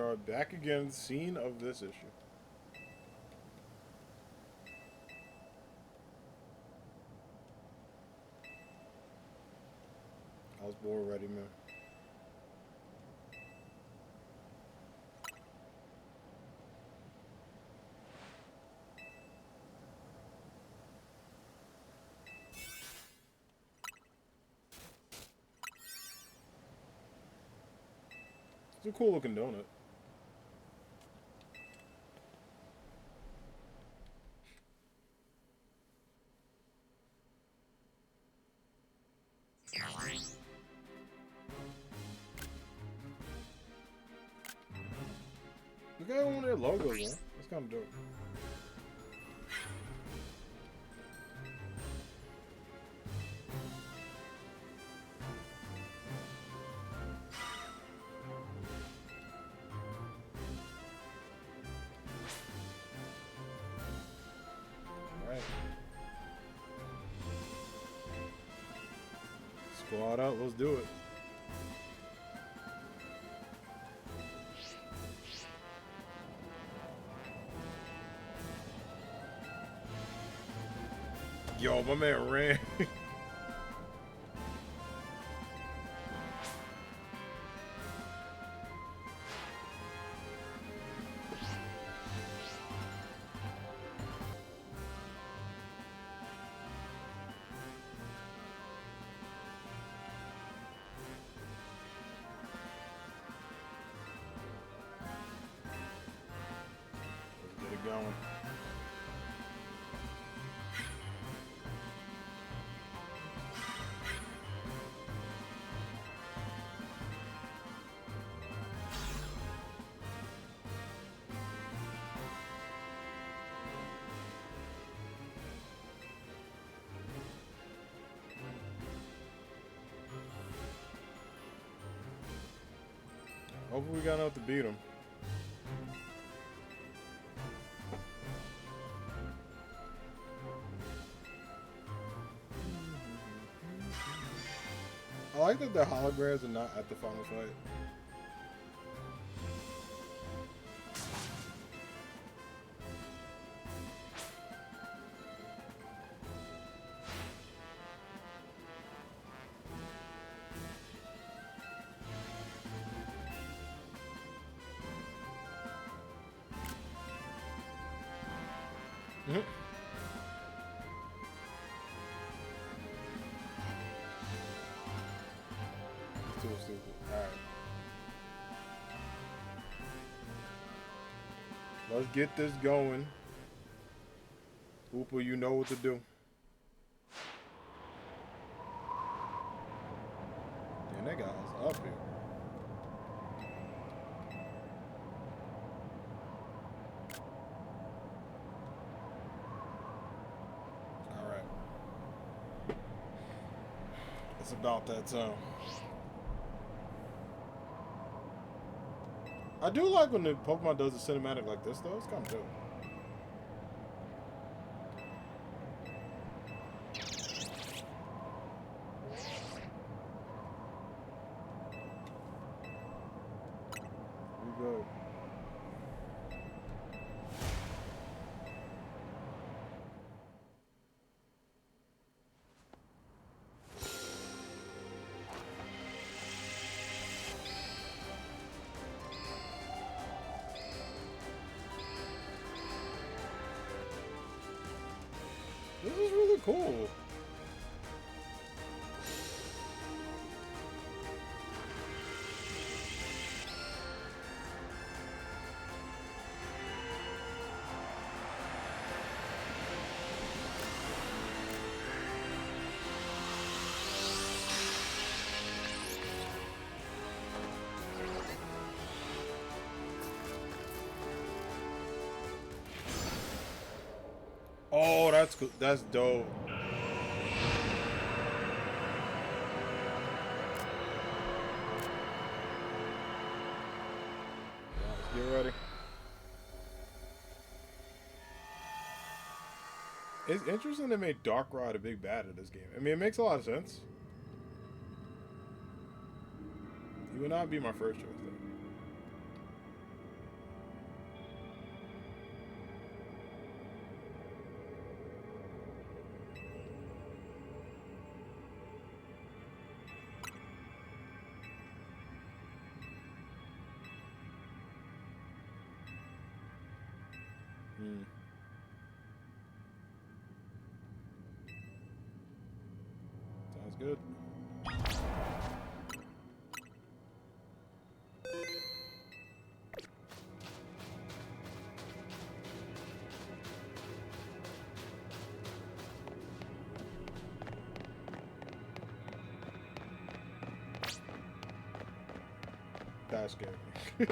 are back again, scene of this issue. I was born ready, man. It's a cool looking donut. Look at one of their logos, man. That's kind of dope. Alright. Squad out, let's do it. Yo, my man ran. Let's get it going. Hopefully we got enough to beat him. I like that the holograms are not at the final fight. Too stupid. Alright. Let's get this going. Hooper, you know what to do. Damn, that guy's up here. Alright. It's about that time. I do like when the Pokemon does a cinematic like this, though. It's kind of dope. Here we go. This is really cool. Oh, that's cool. That's dope. Let's get ready. It's interesting they made Darkrai a big bad in this game. I mean, it makes a lot of sense. He would not be my first choice, though. Mm. Sounds good. That scared me.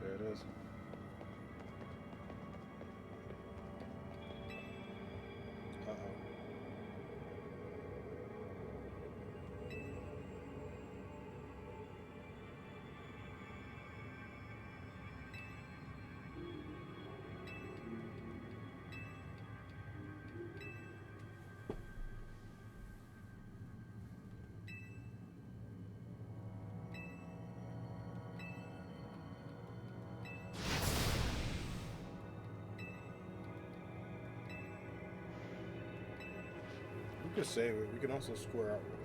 There it is. Uh-oh. We could save it. We can also square out with it.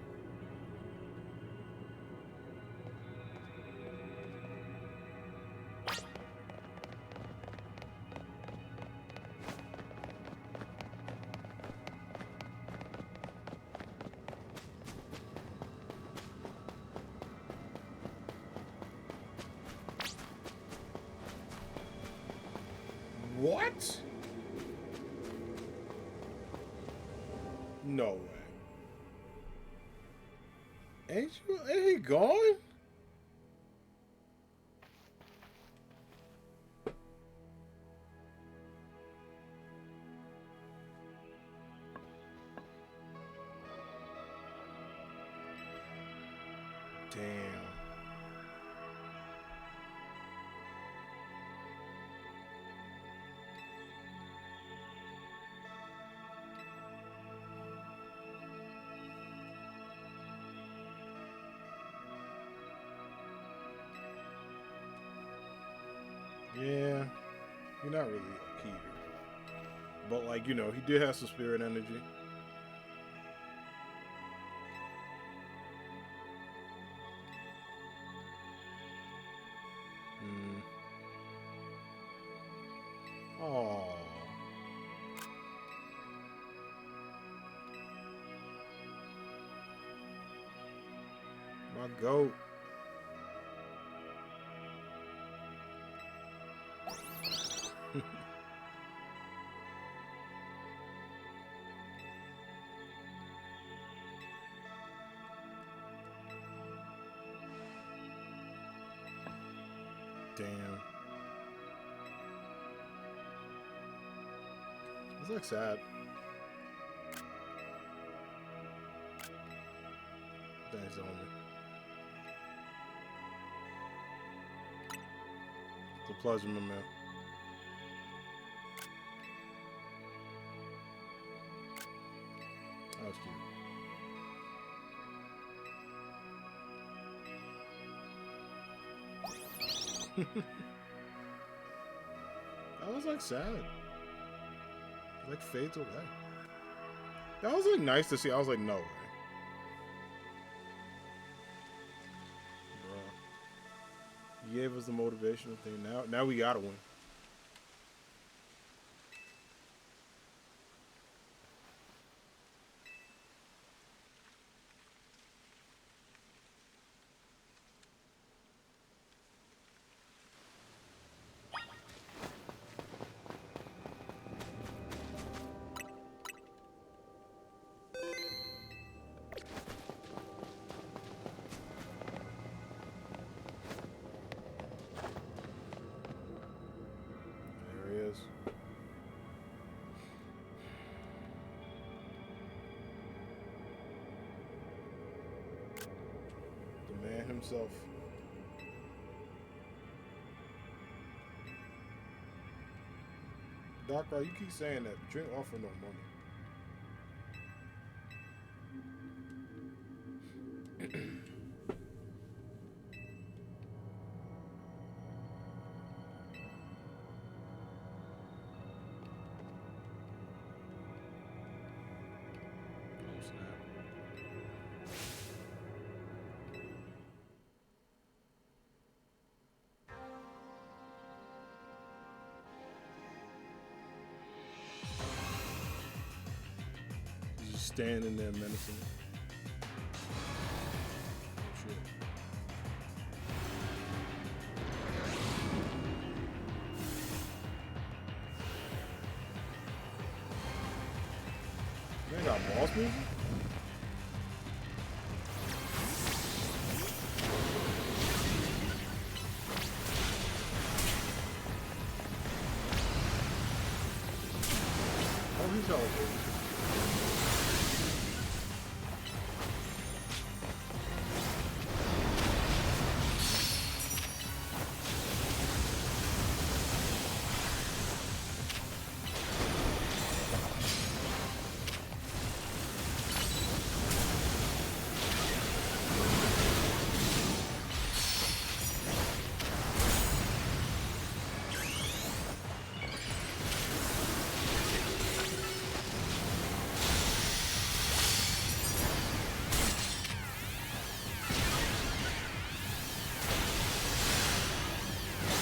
What? No way. Ain't he gone? Damn. Yeah, you're not really a Peter. But, like, you know, he did have some spirit energy. Mm. Oh. My goat. Damn. It's like sad. Thanks, homie. It's a pleasure, my man. That was cute. That was like sad. Like fades away. That was like nice to see. I was like, no way. Bro. You gave us the motivational thing. Now we gotta win. There he is. The man himself. Doctor, you keep saying that, but you ain't offer no money. Oh, snap. standing there menacing. Oh, shit. They got boss music? Oh, he's teleporting.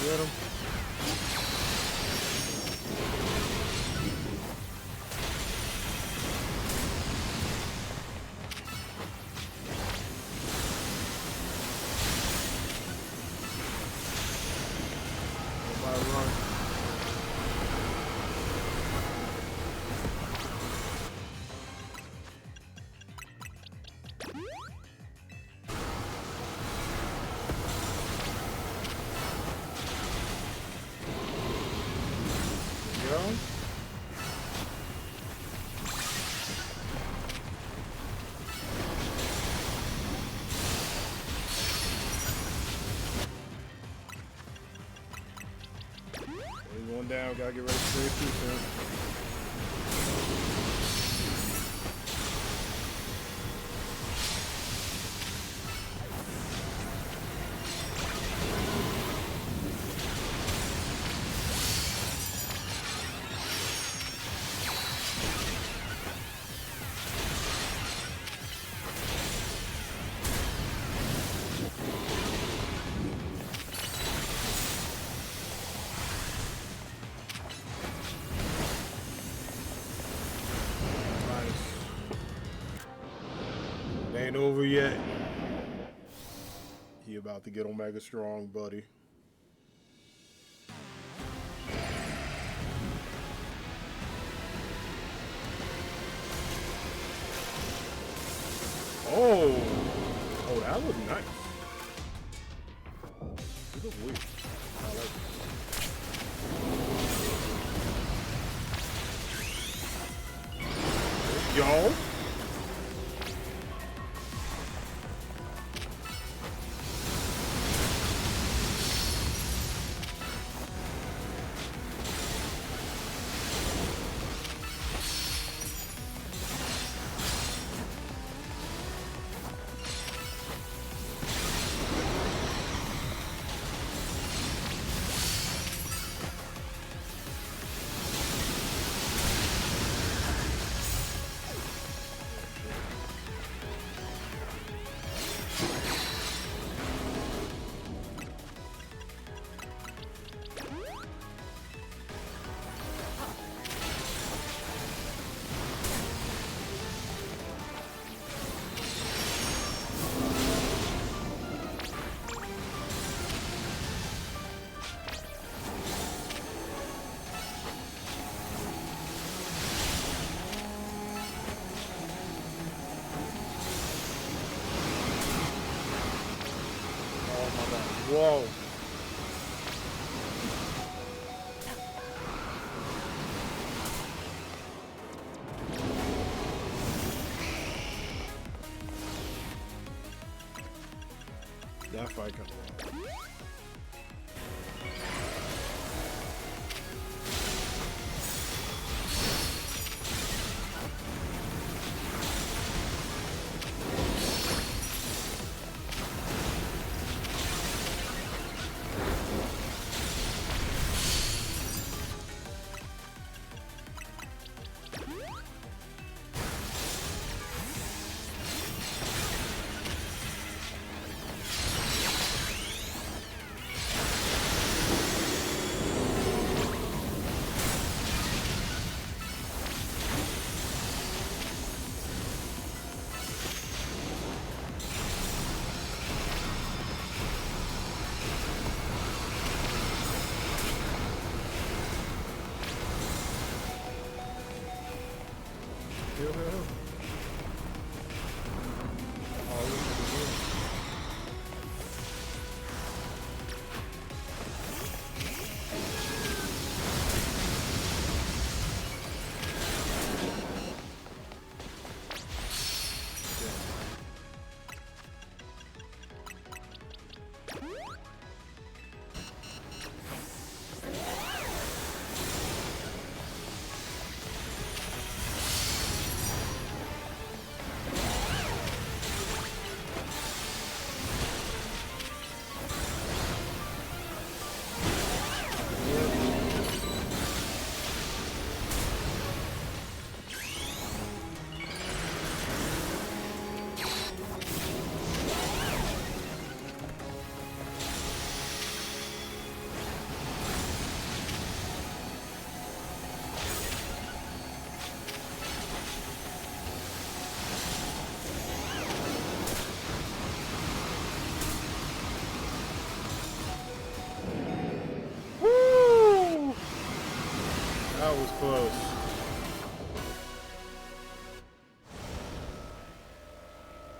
Get him. Everybody run. Go. We're going down. Gotta get ready for phase 2 soon. It ain't over yet. He about to get Omega strong, buddy. Oh, oh, that looked nice. It looked weird. I like it. Yo. Whoa. That fight kind of wild. That was close.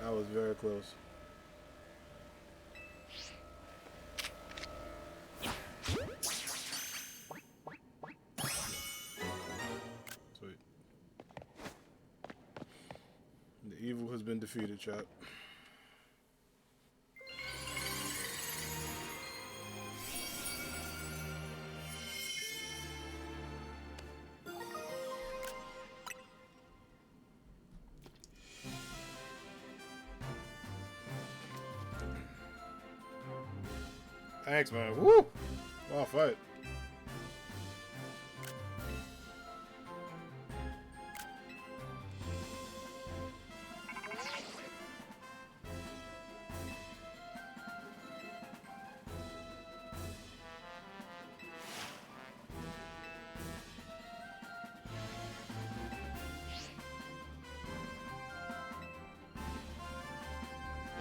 That was very close. Sweet. The evil has been defeated, chat. Thanks, man. Woo! Wow, fight.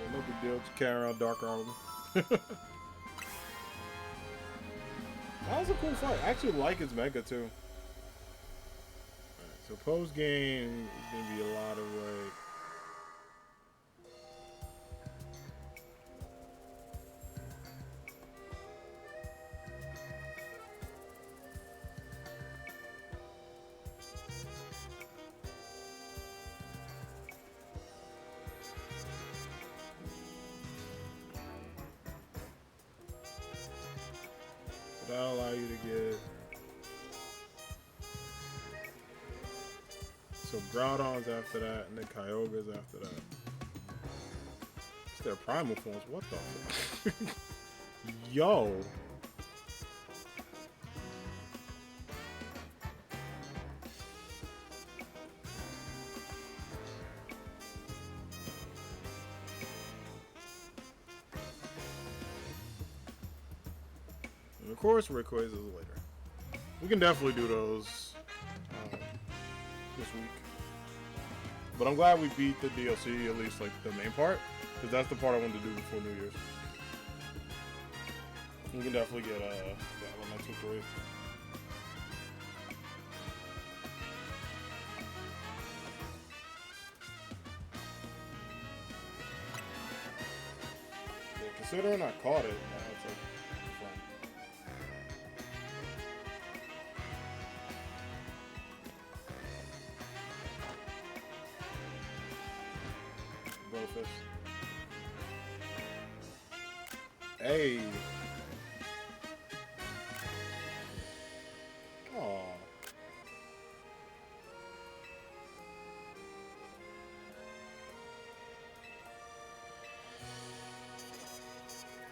Yeah, no big deal. Just carry around Dark Arm. That was a cool fight. I actually like his mega too. Alright, so post game is gonna be a lot of like. That'll allow you to get so Groudon's after that, and then Kyogre's after that. It's their primal forms. What the fuck? Yo. And of course, Rayquaza is later. We can definitely do those this week. But I'm glad we beat the DLC, at least like the main part, because that's the part I wanted to do before New Year's. We can definitely get the Elemental 3. Yeah, considering I caught it, it's like fun. Brofist. Hey. Aww.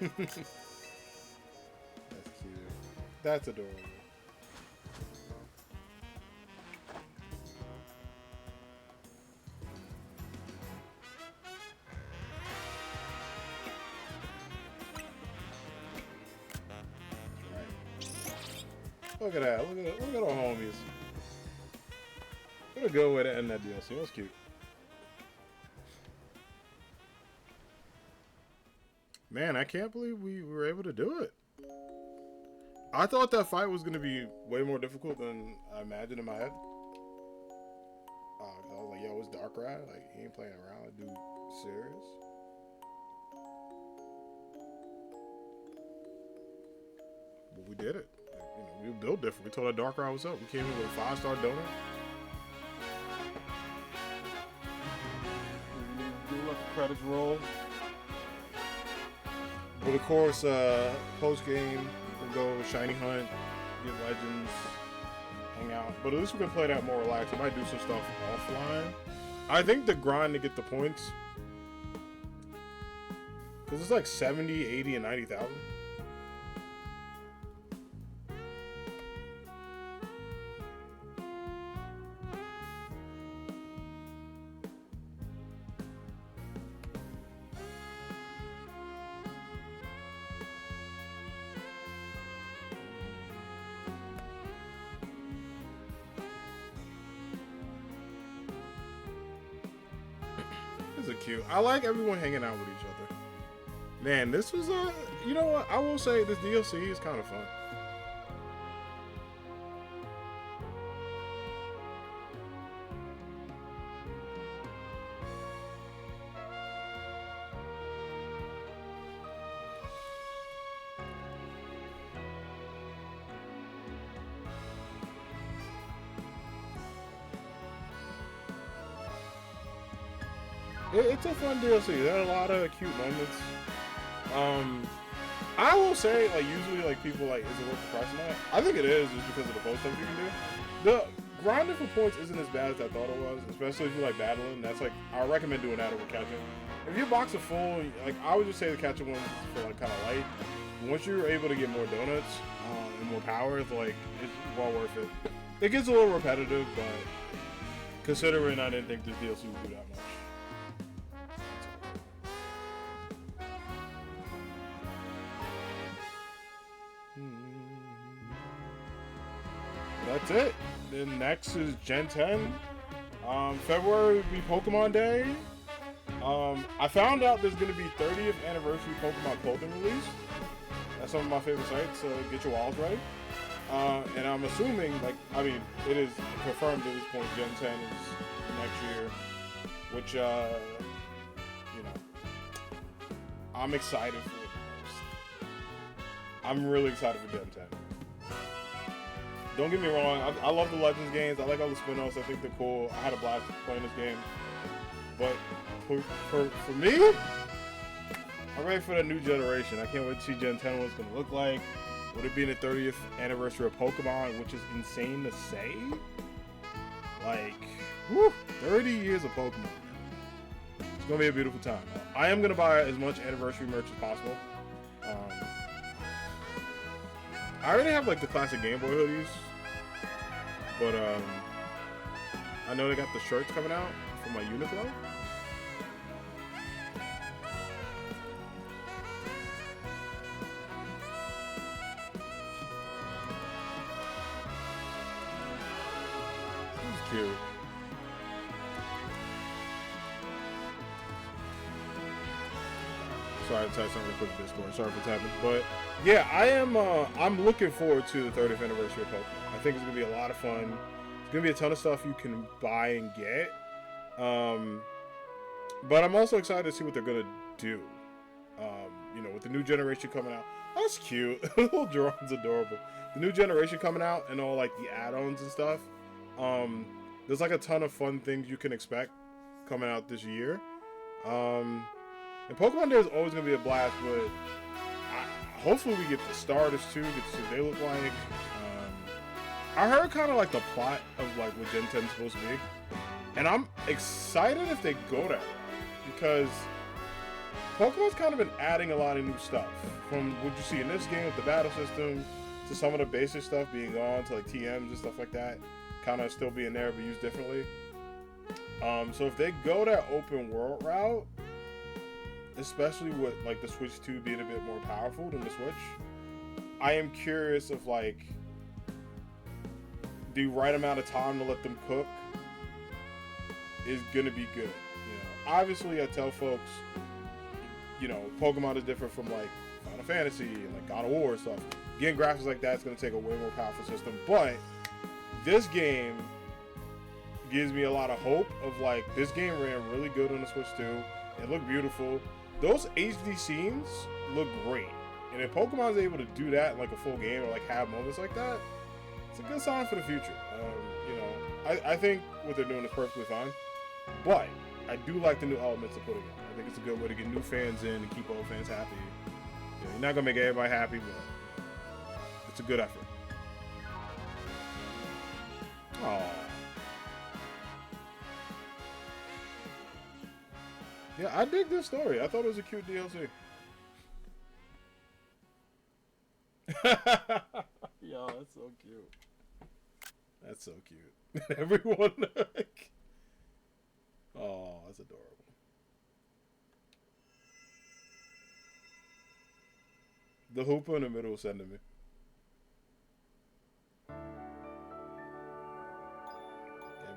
That's cute. That's adorable. Look at that. Look at our homies. What a good way to end that DLC. That was cute. Man, I can't believe we were able to do it. I thought that fight was going to be way more difficult than I imagined in my head. I was like, yo, it's Darkrai. Like, he ain't playing around. Like, dude, serious? But we did it. Like, you know, we were built different. We told our Darkrai what's up. We came in with a 5-star donor. Do let the credits roll. But of course, post game, we'll go shiny hunt, get legends, hang out. But at least we can play that more relaxed. We might do some stuff offline. I think the grind to get the points, because it's like 70, 80, and 90,000. This is cute. I like everyone hanging out with each other. Man, this was you know what? I will say this DLC is kind of fun. It's a fun DLC. There are a lot of cute moments. Um, I will say, like, usually, like, people, like, is it worth the price or not? I think it is, just because of the post stuff you can do. The grinding for points isn't as bad as I thought it was, especially if you like battling. That's, like, I recommend doing that over catching. If your box is full, like, I would just say the catching ones for, like, kind of light. Once you're able to get more donuts and more powers, like, it's well worth it. It gets a little repetitive, but considering I didn't think this DLC would do that much. That's it. Then next is Gen 10. February would be Pokemon Day. I found out there's going to be 30th anniversary Pokemon clothing release. That's some of my favorite sites, so get your wallets ready. And I'm assuming, like, I mean, it is confirmed at this point, Gen 10 is next year, which, you know, I'm excited for it. I'm really excited for Gen 10. Don't get me wrong, I love the Legends games. I like all the spin-offs. I think they're cool. I had a blast playing this game. But for me, I'm ready for the new generation. I can't wait to see Gen 10 what it's going to look like. Would it be the 30th anniversary of Pokemon, which is insane to say? Like, whew, 30 years of Pokemon. It's going to be a beautiful time. I am going to buy as much anniversary merch as possible. I already have, like, the classic Game Boy hoodies. But, I know they got the shirts coming out for my Uniqlo. This is cute. Sorry to type something real quick in Discord. Sorry for tapping. But yeah, I'm looking forward to the 30th anniversary of Pokemon. I think it's gonna be a lot of fun. It's gonna be a ton of stuff you can buy and get. But I'm also excited to see what they're gonna do. You know, with the new generation coming out. That's cute. Little Drone's adorable. The new generation coming out and all, like, the add-ons and stuff. There's, like, a ton of fun things you can expect coming out this year. And Pokemon Day is always going to be a blast, but hopefully we get the starters too, get to see what they look like. I heard kind of like the plot of, like, what Gen 10 is supposed to be. And I'm excited if they go that route, because Pokemon's kind of been adding a lot of new stuff. From what you see in this game with the battle system, to some of the basic stuff being gone, to, like, TMs and stuff like that, kind of still being there but used differently. So if they go that open world route, especially with, like, the Switch 2 being a bit more powerful than the Switch, I am curious of, like, the right amount of time to let them cook is gonna be good. You know, obviously I tell folks, you know, Pokemon is different from, like, Final Fantasy and, like, God of War and stuff. Getting graphics like that is gonna take a way more powerful system, but this game gives me a lot of hope of, like, this game ran really good on the Switch 2. It looked beautiful. Those HD scenes look great. And if Pokemon's able to do that in, like, a full game, or, like, have moments like that, it's a good sign for the future. You know, I think what they're doing is perfectly fine. But I do like the new elements they're putting in. I think it's a good way to get new fans in and keep old fans happy. You know, you're not going to make everybody happy, but it's a good effort. Aww. Yeah, I dig this story. I thought it was a cute DLC. Yo, that's so cute. That's so cute. Everyone, like, oh, that's adorable. The Hoopa in the middle sending me. Yeah,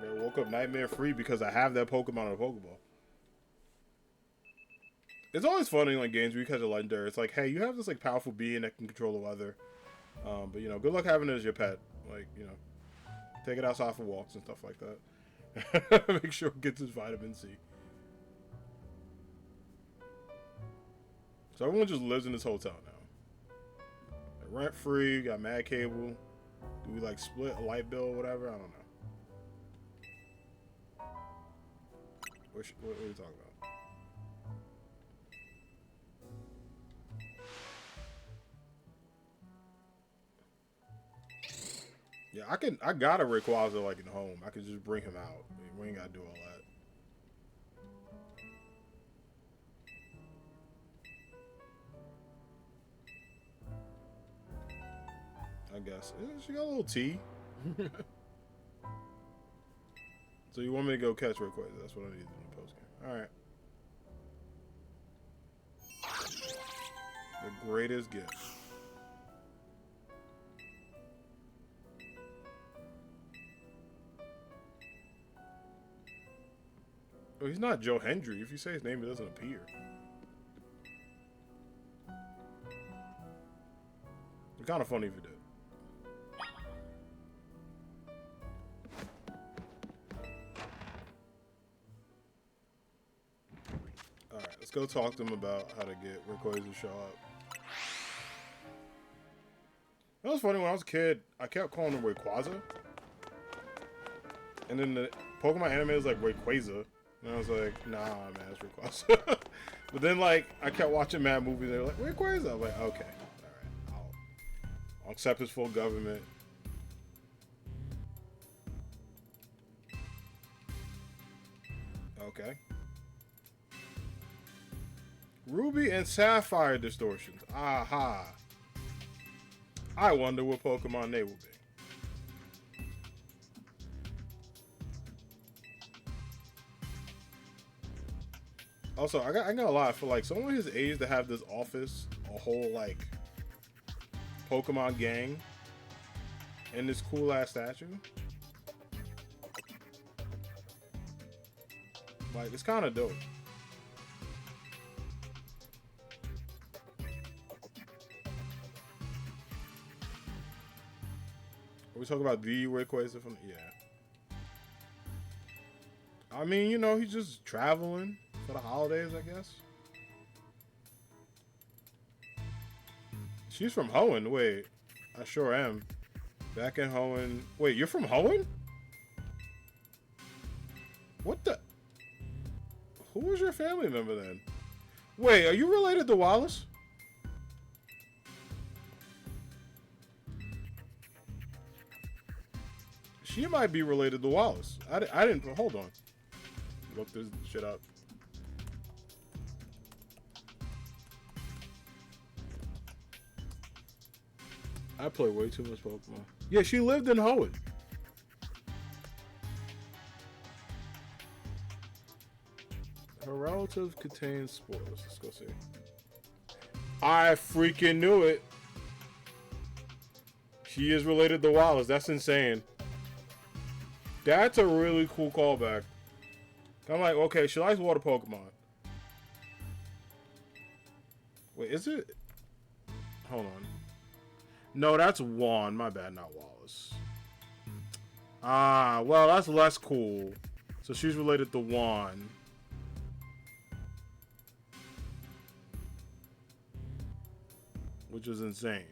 man, woke up nightmare free because I have that Pokemon on a Pokeball. It's always fun in, like, games where you catch a legendary. It's like, hey, you have this, like, powerful being that can control the weather. But, you know, good luck having it as your pet. Like, you know, take it outside for walks and stuff like that. Make sure it gets its vitamin C. So everyone just lives in this hotel now. Rent free, got mad cable. Do we, like, split a light bill or whatever? I don't know. What are you talking about? Yeah, I got a Rayquaza like in home. I could just bring him out. I mean, we ain't gotta do all that. I guess she got a little tea. So you want me to go catch Rayquaza? That's what I need to do in the post game. All right. The greatest gift. Oh, he's not Joe Hendry. If you say his name, it doesn't appear. It's kind of funny if you did. Alright, let's go talk to him about how to get Rayquaza to show up. That was funny, when I was a kid, I kept calling him Rayquaza. And then the Pokemon anime was like Rayquaza. And I was like, nah, man, it's Rayquaza. But then, like, I kept watching mad movies, and they were like, Rayquaza. I'm like, okay, alright, I'll accept his full government. Okay. Ruby and Sapphire distortions. Aha. I wonder what Pokemon they will be. Also, I got a lot for like someone his age to have this office, a whole like Pokemon gang, and this cool ass statue. Like, it's kind of dope. Are we talking about the Rayquaza from? Yeah. I mean, you know, he's just traveling for the holidays, I guess. She's from Hoenn. Wait, I sure am. Back in Hoenn. Wait, you're from Hoenn? What the? Who was your family member then? Wait, are you related to Wallace? She might be related to Wallace. I didn't. Hold on. Look this shit up. I play way too much Pokemon. Yeah, she lived in Hoenn. Her relative contains spores. Let's go see. I freaking knew it. She is related to Wallace. That's insane. That's a really cool callback. I'm like, okay, she likes water Pokemon. Wait, is it? Hold on. No, that's Juan. My bad, not Wallace. Ah, well, that's less cool. So she's related to Juan. Which is insane.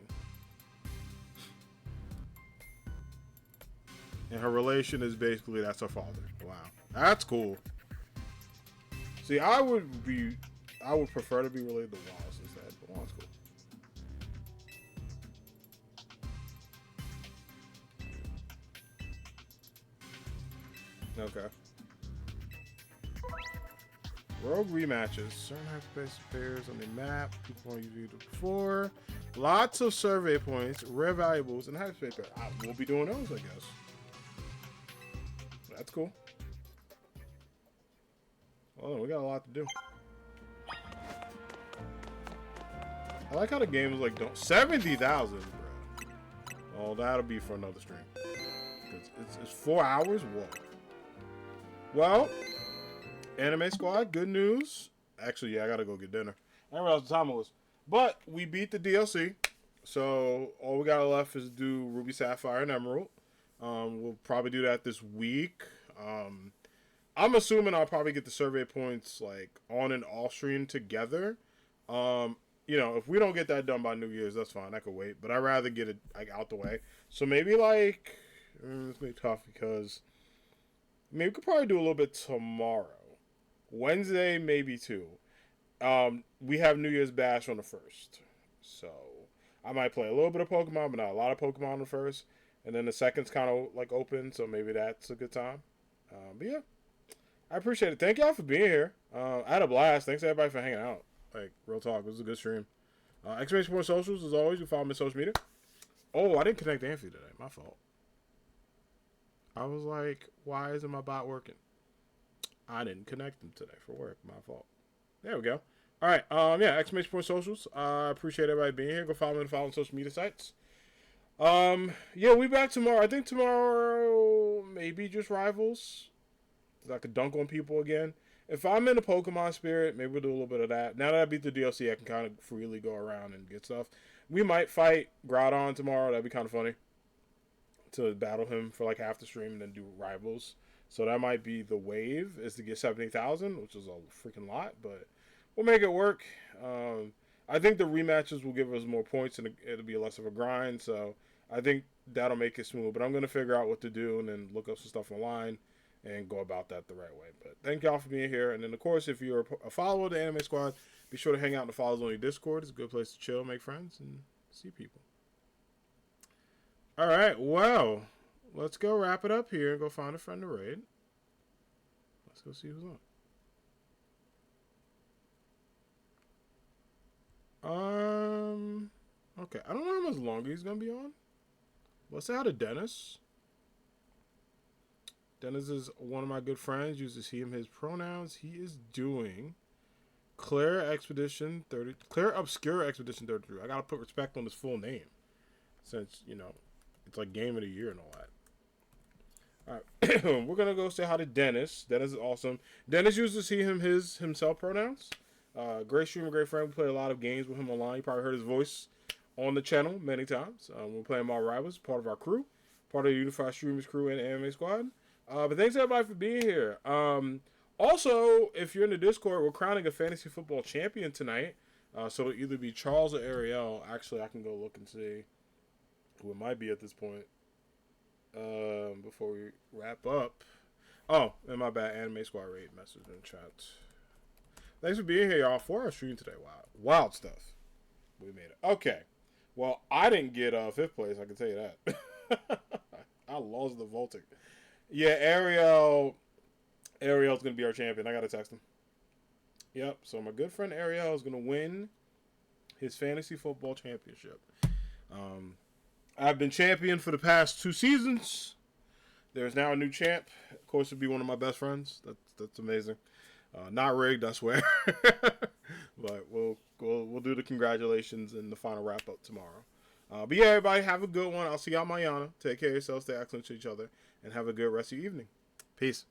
And her relation is basically that's her father. Wow. That's cool. See, I would prefer to be related to Wallace instead, but Wallace cool. Okay. Rogue rematches. Certain hyperspace pairs on the map. People want you to do before. Lots of survey points, rare valuables, and hyperspace pairs. We'll be doing those, I guess. That's cool. Well, we got a lot to do. I like how the game is like, don't 70,000, bro. Oh, that'll be for another stream. It's 4 hours. Whoa. Well, Anime Squad, good news. Actually, yeah, I gotta go get dinner. I didn't realize what time it was. But we beat the DLC, so all we got left is do Ruby, Sapphire, and Emerald. We'll probably do that this week. I'm assuming I'll probably get the survey points like on and off stream together. You know, if we don't get that done by New Year's, that's fine. I could wait, but I'd rather get it like out the way. So maybe like it's gonna be tough because maybe we could probably do a little bit tomorrow, Wednesday, maybe too. We have New Year's Bash on the 1st, so I might play a little bit of Pokemon, but not a lot of Pokemon on the 1st. and then the second's kind of like open, so maybe that's a good time. But yeah, I appreciate it. Thank y'all for being here. I had a blast. Thanks everybody for hanging out. Like real talk, it was a good stream. Exclamation point socials as always. You follow me on social media. Oh, I didn't connect Anthony today. My fault. I was like, why isn't my bot working? I didn't connect him today for work. My fault. There we go. All right. Yeah, exclamation point socials. I appreciate everybody being here. Go follow me on social media sites. Yeah, we back tomorrow. I think tomorrow maybe just rivals. I could dunk on people again. If I'm in the Pokemon spirit, maybe we'll do a little bit of that. Now that I beat the DLC, I can kind of freely go around and get stuff. We might fight Groudon tomorrow. That'd be kind of funny to battle him for like half the stream and then do rivals. So that might be the wave, is to get 70,000, which is a freaking lot, but we'll make it work. I think the rematches will give us more points and it'll be less of a grind. So I think that'll make it smooth. But I'm going to figure out what to do and then look up some stuff online and go about that the right way. But thank y'all for being here. And then, of course, if you're a follower of the Anime Squad, be sure to hang out in the Follows Only Discord. It's a good place to chill, make friends, and see people. All right, well, let's go wrap it up here and go find a friend to raid. Let's go see who's on. Okay, I don't know how much longer he's gonna be on. Let's say hi to Dennis. Dennis is one of my good friends. Uses he, him, his pronouns. He is doing Claire Expedition 30. Claire Obscure Expedition 33. I gotta put respect on his full name, since it's like Game of the Year and all that. All right, we're gonna go say hi to Dennis. Dennis is awesome. Dennis uses he, him, his, himself pronouns. Great streamer, great friend. We play a lot of games with him online. You probably heard his voice on the channel many times. We're playing Mar Rivals, part of our crew, part of the Unified Streamers crew and Anime Squad. But thanks everybody for being here. Also, if you're in the Discord, we're crowning a fantasy football champion tonight. So it'll either be Charles or Ariel. Actually, I can go look and see who it might be at this point. Before we wrap up. Oh, and my bad, Anime Squad raid message in the chat. Thanks for being here, y'all. 4 hour stream today. Wow. Wild stuff. We made it. Okay. Well, I didn't get 5th place, I can tell you that. I lost the Voltic. Yeah, Ariel's going to be our champion. I got to text him. Yep, so my good friend Ariel is going to win his fantasy football championship. I've been champion for the past 2 seasons. There's now a new champ. Of course, it'd be one of my best friends. That's amazing. Not rigged, I swear. But we'll do the congratulations and the final wrap up tomorrow. But yeah, everybody, have a good one. I'll see y'all mañana. Take care of yourselves, stay excellent to each other, and have a good rest of your evening. Peace.